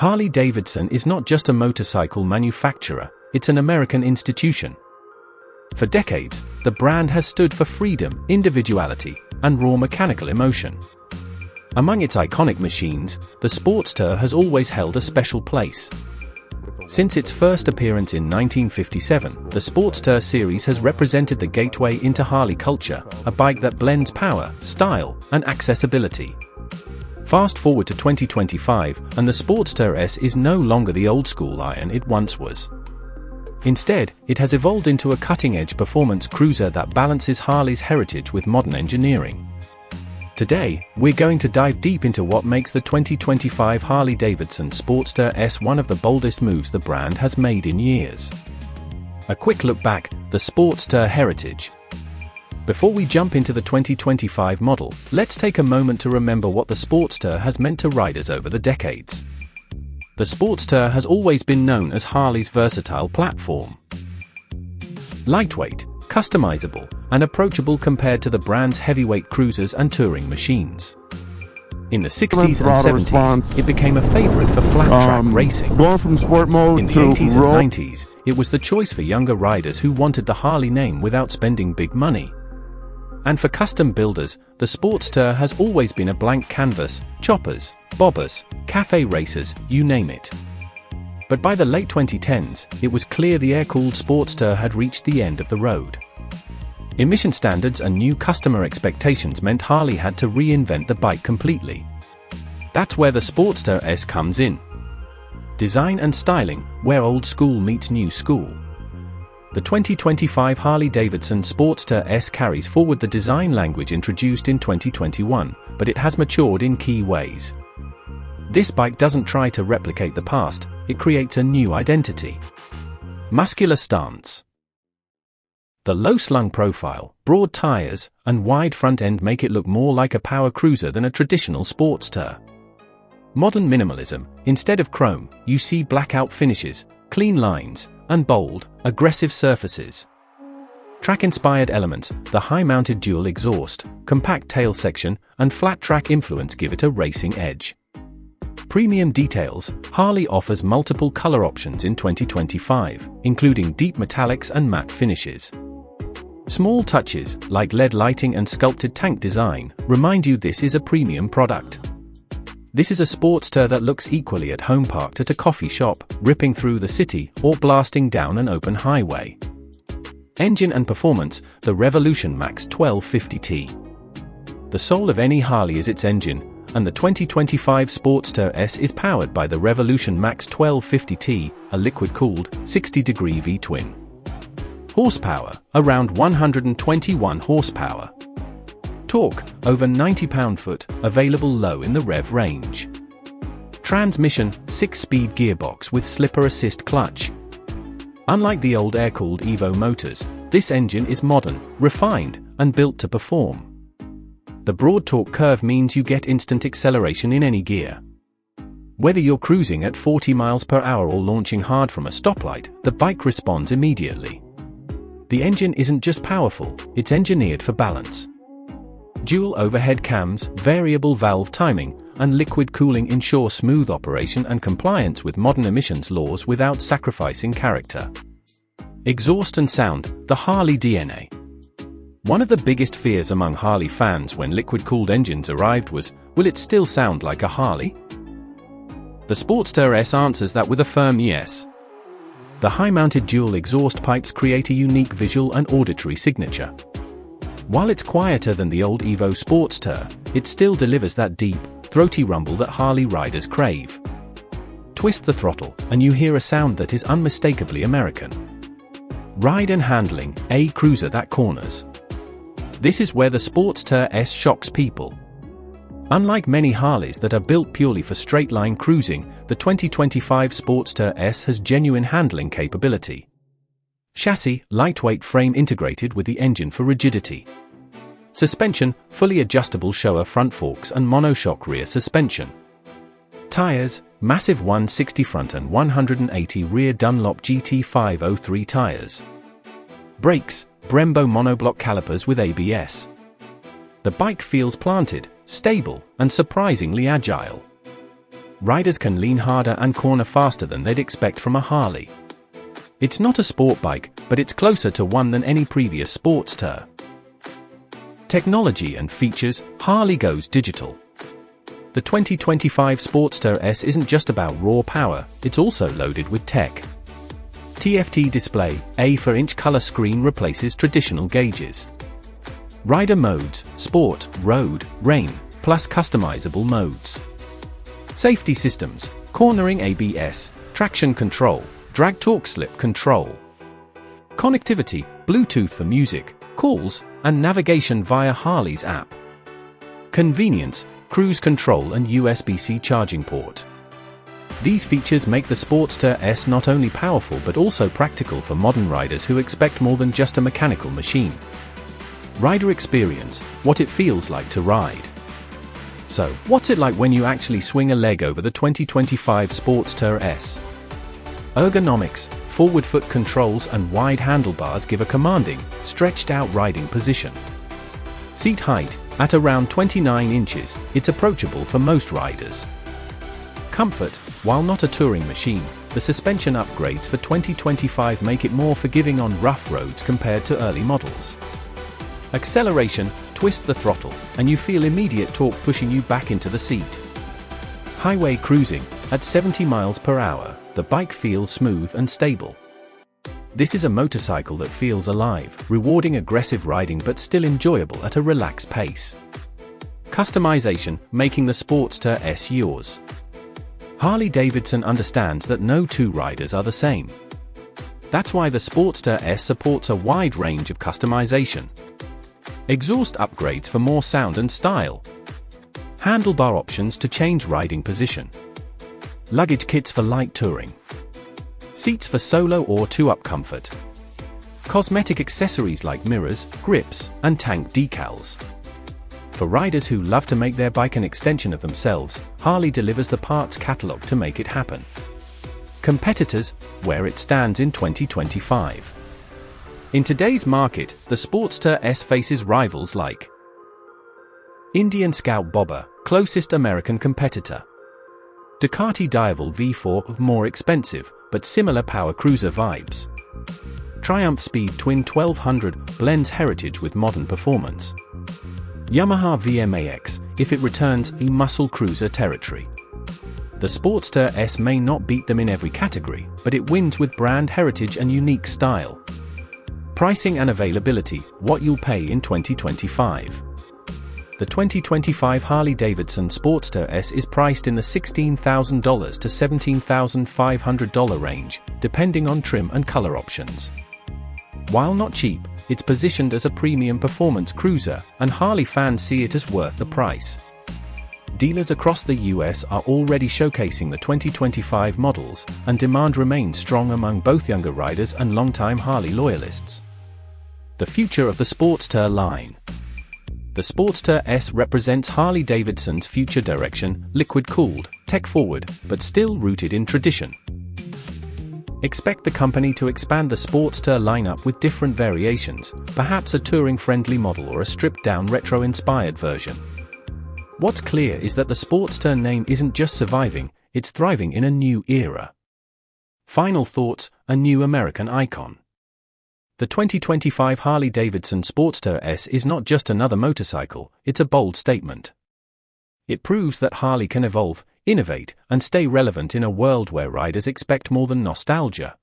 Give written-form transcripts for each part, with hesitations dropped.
Harley Davidson is not just a motorcycle manufacturer, it's an American institution. For decades, the brand has stood for freedom, individuality, and raw mechanical emotion. Among its iconic machines, the Sportster has always held a special place. Since its first appearance in 1957, the Sportster series has represented the gateway into Harley culture, a bike that blends power, style, and accessibility. Fast forward to 2025, and the Sportster S is no longer the old-school iron it once was. Instead, it has evolved into a cutting-edge performance cruiser that balances Harley's heritage with modern engineering. Today, we're going to dive deep into what makes the 2025 Harley Davidson Sportster S one of the boldest moves the brand has made in years. A quick look back, the Sportster heritage. Before we jump into the 2025 model, let's take a moment to remember what the Sportster has meant to riders over the decades. The Sportster has always been known as Harley's versatile platform. Lightweight, customizable, and approachable compared to the brand's heavyweight cruisers and touring machines. In the 60s and 70s, it became a favorite for flat-track racing. Going from sport mode in the to 80s road. and 90s, it was the choice for younger riders who wanted the Harley name without spending big money. And for custom builders, the Sportster has always been a blank canvas: choppers, bobbers, cafe racers, you name it. But by the late 2010s, it was clear the air-cooled Sportster had reached the end of the road. Emission standards and new customer expectations meant Harley had to reinvent the bike completely. That's where the Sportster S comes in. Design and styling, where old school meets new school. The 2025 Harley Davidson Sportster S carries forward the design language introduced in 2021, but it has matured in key ways. This bike doesn't try to replicate the past, it creates a new identity. Muscular stance. The low-slung profile, broad tires, and wide front end make it look more like a power cruiser than a traditional Sportster. Modern minimalism: instead of chrome, you see blackout finishes, clean lines, and bold, aggressive surfaces. Track-inspired elements: the high-mounted dual exhaust, compact tail section, and flat-track influence give it a racing edge. Premium details: Harley offers multiple color options in 2025, including deep metallics and matte finishes. Small touches, like LED lighting and sculpted tank design, remind you this is a premium product. This is a Sportster that looks equally at home parked at a coffee shop, ripping through the city, or blasting down an open highway. Engine and performance: the Revolution Max 1250T. The soul of any Harley is its engine, and the 2025 Sportster S is powered by the Revolution Max 1250T, a liquid-cooled, 60-degree V-twin. Horsepower: around 121 horsepower. Torque: over 90 pound-foot, available low in the rev range. Transmission: 6-speed gearbox with slipper assist clutch. Unlike the old air-cooled Evo motors, this engine is modern, refined, and built to perform. The broad torque curve means you get instant acceleration in any gear. Whether you're cruising at 40 miles per hour or launching hard from a stoplight, the bike responds immediately. The engine isn't just powerful, it's engineered for balance. Dual overhead cams, variable valve timing, and liquid cooling ensure smooth operation and compliance with modern emissions laws without sacrificing character. Exhaust and sound: the Harley DNA. One of the biggest fears among Harley fans when liquid-cooled engines arrived was, will it still sound like a Harley? The Sportster S answers that with a firm yes. The high-mounted dual exhaust pipes create a unique visual and auditory signature. While it's quieter than the old Evo Sportster, it still delivers that deep, throaty rumble that Harley riders crave. Twist the throttle, and you hear a sound that is unmistakably American. Ride and handling: a cruiser that corners. This is where the Sportster S shocks people. Unlike many Harleys that are built purely for straight-line cruising, the 2025 Sportster S has genuine handling capability. Chassis: lightweight frame integrated with the engine for rigidity. Suspension: fully adjustable Showa front forks and monoshock rear suspension. Tires: massive 160 front and 180 rear Dunlop GT503 tires. Brakes: Brembo monoblock calipers with ABS. The bike feels planted, stable, and surprisingly agile. Riders can lean harder and corner faster than they'd expect from a Harley. It's not a sport bike, but it's closer to one than any previous Sportster. Technology and features: Harley goes digital. The 2025 Sportster S isn't just about raw power, it's also loaded with tech. TFT display, A for inch color screen replaces traditional gauges. Rider modes: Sport, Road, Rain, plus customizable modes. Safety systems: cornering ABS, traction control, drag torque slip control. Connectivity: Bluetooth for music, calls, and navigation via Harley's app. Convenience: cruise control and USB-C charging port. These features make the Sportster S not only powerful but also practical for modern riders who expect more than just a mechanical machine. Rider experience: what it feels like to ride. So, what's it like when you actually swing a leg over the 2025 Sportster S? Ergonomics: forward foot controls and wide handlebars give a commanding, stretched-out riding position. Seat height: at around 29 inches, it's approachable for most riders. Comfort: while not a touring machine, the suspension upgrades for 2025 make it more forgiving on rough roads compared to early models. Acceleration: twist the throttle, and you feel immediate torque pushing you back into the seat. Highway cruising: at 70 miles per hour, the bike feels smooth and stable. This is a motorcycle that feels alive, rewarding aggressive riding but still enjoyable at a relaxed pace. Customization: making the Sportster S yours. Harley Davidson understands that no two riders are the same. That's why the Sportster S supports a wide range of customization. Exhaust upgrades for more sound and style. Handlebar options to change riding position. Luggage kits for light touring. Seats for solo or two-up comfort. Cosmetic accessories like mirrors, grips, and tank decals. For riders who love to make their bike an extension of themselves, Harley delivers the parts catalog to make it happen. Competitors: where it stands in 2025. In today's market, the Sportster S faces rivals like Indian Scout Bobber, closest American competitor. Ducati Diavel V4, more expensive, but similar power cruiser vibes. Triumph Speed Twin 1200 blends heritage with modern performance. Yamaha VMAX, if it returns a muscle cruiser territory. The Sportster S may not beat them in every category, but it wins with brand heritage and unique style. Pricing and availability: what you'll pay in 2025. The 2025 Harley Davidson Sportster S is priced in the $16,000 to $17,500 range, depending on trim and color options. While not cheap, it's positioned as a premium performance cruiser, and Harley fans see it as worth the price. Dealers across the US are already showcasing the 2025 models, and demand remains strong among both younger riders and longtime Harley loyalists. The future of the Sportster line. The Sportster S represents Harley Davidson's future direction: liquid-cooled, tech-forward, but still rooted in tradition. Expect the company to expand the Sportster lineup with different variations, perhaps a touring-friendly model or a stripped-down retro-inspired version. What's clear is that the Sportster name isn't just surviving, it's thriving in a new era. Final thoughts: a new American icon. The 2025 Harley Davidson Sportster S is not just another motorcycle, it's a bold statement. It proves that Harley can evolve, innovate, and stay relevant in a world where riders expect more than nostalgia.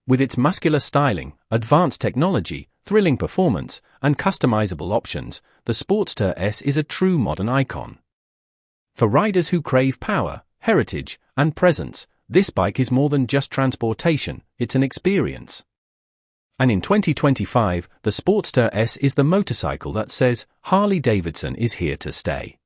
With its muscular styling, advanced technology, thrilling performance, and customizable options, the Sportster S is a true modern icon. For riders who crave power, heritage, and presence, this bike is more than just transportation, it's an experience. And in 2025, the Sportster S is the motorcycle that says, Harley Davidson is here to stay.